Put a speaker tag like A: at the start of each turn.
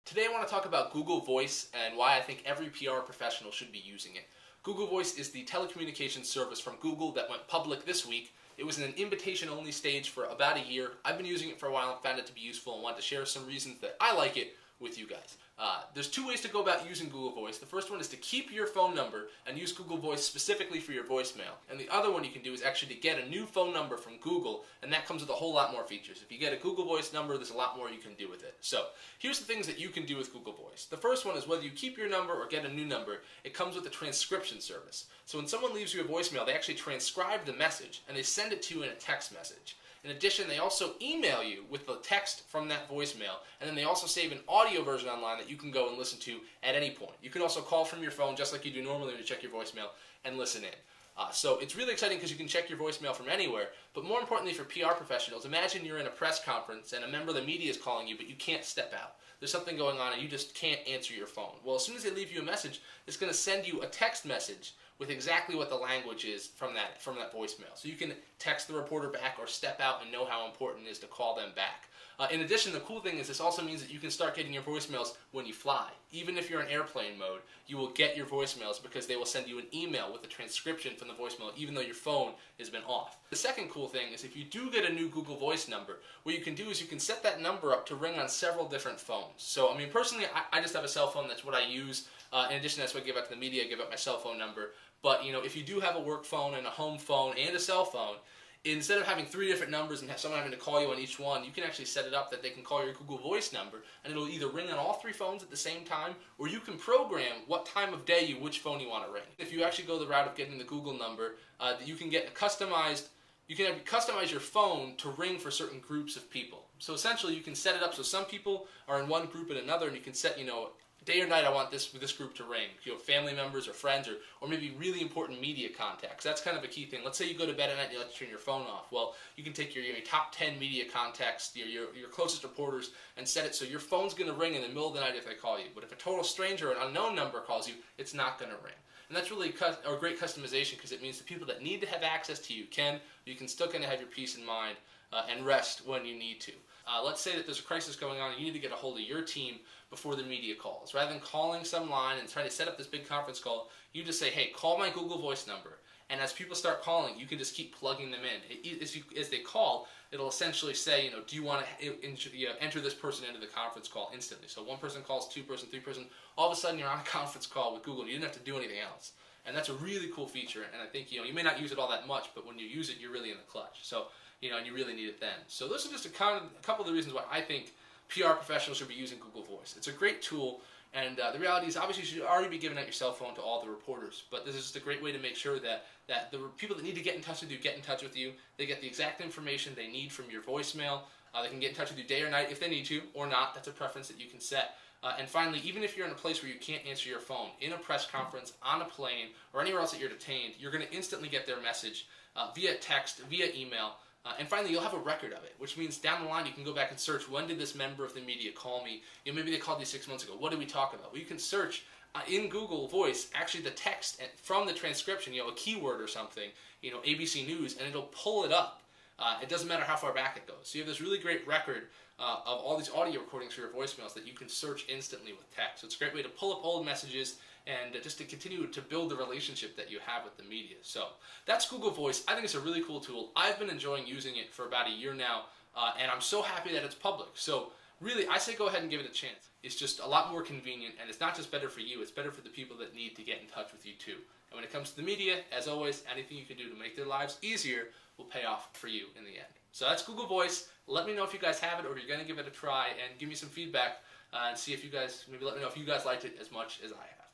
A: Today I want to talk about Google Voice and why I think every PR professional should be using it. Google Voice is the telecommunications service from Google that went public this week. It was in an invitation-only stage for about a year. I've been using it for a while and found it to be useful and wanted to share some reasons that I like it with you guys. There's two ways to go about using Google Voice. The first one is to keep your phone number and use Google Voice specifically for your voicemail. And the other one you can do is actually to get a new phone number from Google, and that comes with a whole lot more features. If you get a Google Voice number, there's a lot more you can do with it. So here's the things that you can do with Google Voice. The first one is whether you keep your number or get a new number, it comes with a transcription service. So when someone leaves you a voicemail, they actually transcribe the message and they send it to you in a text message. In addition, they also email you with the text from that voicemail, and then they also save an audio version online that you can go and listen to at any point. You can also call from your phone just like you do normally when you check your voicemail and listen in. So it's really exciting because you can check your voicemail from anywhere, but more importantly for PR professionals, imagine you're in a press conference and a member of the media is calling you, but you can't step out. There's something going on and you just can't answer your phone. Well, as soon as they leave you a message, it's going to send you a text message with exactly what the language is from that voicemail. So you can text the reporter back or step out and know how important it is to call them back. In addition, the cool thing is this also means that you can start getting your voicemails when you fly. Even if you're in airplane mode, you will get your voicemails because they will send you an email with a transcription from the voicemail even though your phone has been off. The second cool thing is if you do get a new Google Voice number, what you can do is you can set that number up to ring on several different phones. So, I mean, personally, I just have a cell phone. That's what I use. In addition, that's what I give out to the media. I give out my cell phone number. But, you know, if you do have a work phone and a home phone and a cell phone, instead of having 3 different numbers and someone having to call you on each one, you can actually set it up that they can call your Google Voice number, and it'll either ring on all 3 phones at the same time, or you can program what time of day which phone you want to ring. If you actually go the route of getting the Google number, you can get a customized. You can customize your phone to ring for certain groups of people. So essentially, you can set it up so some people are in one group and another, and you can set, day or night I want this group to ring. Family members or friends or maybe really important media contacts. That's kind of a key thing. Let's say you go to bed at night and you like to turn your phone off. Well, you can take your top 10 media contacts, your closest reporters, and set it so your phone's going to ring in the middle of the night if they call you. But if a total stranger or an unknown number calls you, it's not going to ring. And that's really a great customization because it means the people that need to have access to you can, but you can still kind of have your peace in mind and rest when you need to. Let's say that there's a crisis going on and you need to get a hold of your team before the media calls. Rather than calling some line and trying to set up this big conference call, you just say, hey, call my Google Voice number. And as people start calling, you can just keep plugging them in. As they call, it'll essentially say, do you want to enter this person into the conference call instantly? So one person calls, 2 person, 3 person, all of a sudden you're on a conference call with Google. You didn't have to do anything else. And that's a really cool feature, and I think, you may not use it all that much, but when you use it, you're really in the clutch. So, and you really need it then. So those are just a couple of the reasons why I think PR professionals should be using Google Voice. It's a great tool, and the reality is obviously you should already be giving out your cell phone to all the reporters, but this is just a great way to make sure that the people that need to get in touch with you get in touch with you. They get the exact information they need from your voicemail. They can get in touch with you day or night if they need to, or not. That's a preference that you can set. And finally, even if you're in a place where you can't answer your phone, in a press conference, on a plane, or anywhere else that you're detained, you're going to instantly get their message via text, via email, and finally, you'll have a record of it, which means down the line you can go back and search, when did this member of the media call me? Maybe they called you 6 months ago. What did we talk about? Well, you can search in Google Voice, actually the text from the transcription, a keyword or something, ABC News, and it'll pull it up. It doesn't matter how far back it goes. So you have this really great record of all these audio recordings for your voicemails that you can search instantly with text. So it's a great way to pull up old messages and just to continue to build the relationship that you have with the media. So that's Google Voice. I think it's a really cool tool. I've been enjoying using it for about a year now, and I'm so happy that it's public. So really, I say go ahead and give it a chance. It's just a lot more convenient, and it's not just better for you, it's better for the people that need to get in touch with you too. And when it comes to the media, as always, anything you can do to make their lives easier will pay off for you in the end. So that's Google Voice. Let me know if you guys have it or you're going to give it a try, and give me some feedback and see if you guys, maybe let me know if you guys liked it as much as I have.